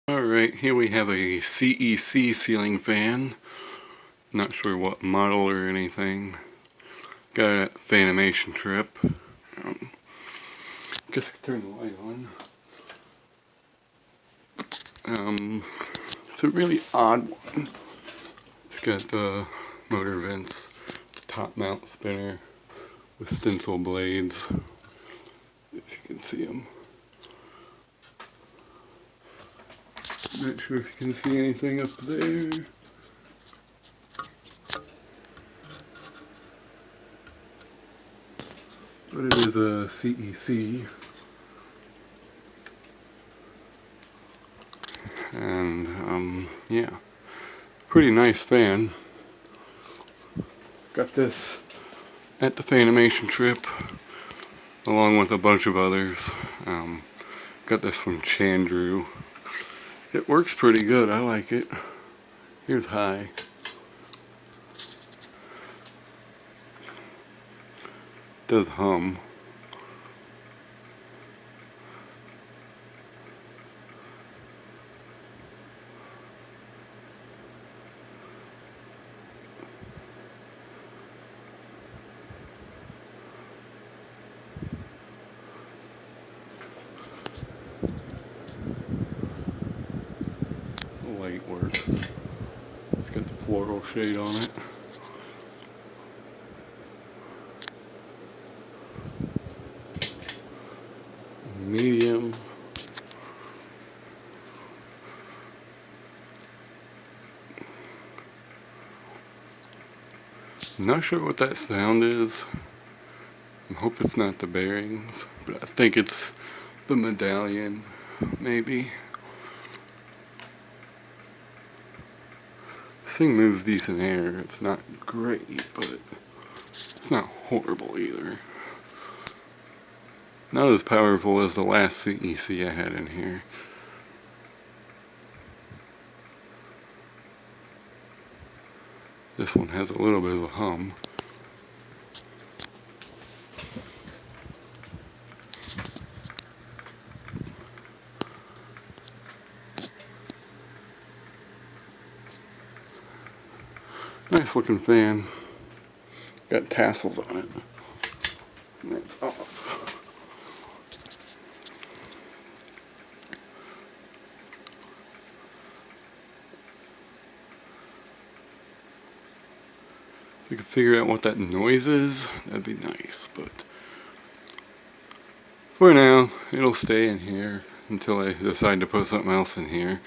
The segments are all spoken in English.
Alright, here we have a CEC ceiling fan. Not sure what model or anything. Got a fanimation trip. Guess I can turn the light on. It's a really odd one. It's got the motor vents, top mount spinner with stencil blades, if you can see them. Not sure if you can see anything up there. But it is a CEC. And, yeah. Pretty nice fan. Got this at the Fanimation trip, along with a bunch of others. Got this from Chandrew. It works pretty good, I like it. Here's high. Does hum. Light works. It's got the floral shade on it. Medium. Not sure what that sound is. I hope it's not the bearings, but I think it's the medallion, maybe. This thing moves decent air. It's not great, but it's not horrible either. Not as powerful as the last CEC I had in here. This one has a little bit of a hum. Nice looking fan. Got tassels on it. And it's off. If we could figure out what that noise is, that'd be nice, but for now, it'll stay in here until I decide to put something else in here.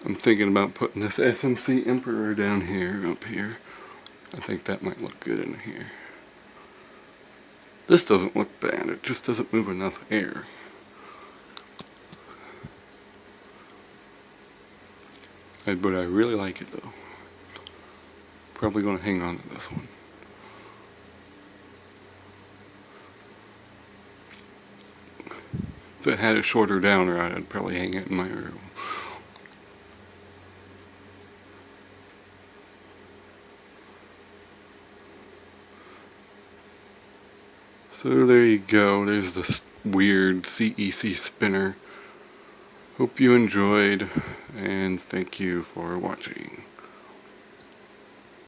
I'm thinking about putting this SMC Emperor down here, up here. I think that might look good in here. This doesn't look bad, it just doesn't move enough air. But I really like it though. Probably going to hang on to this one. If it had a shorter downer, I'd probably hang it in my room. So there you go, there's this weird CEC spinner. Hope you enjoyed, and thank you for watching.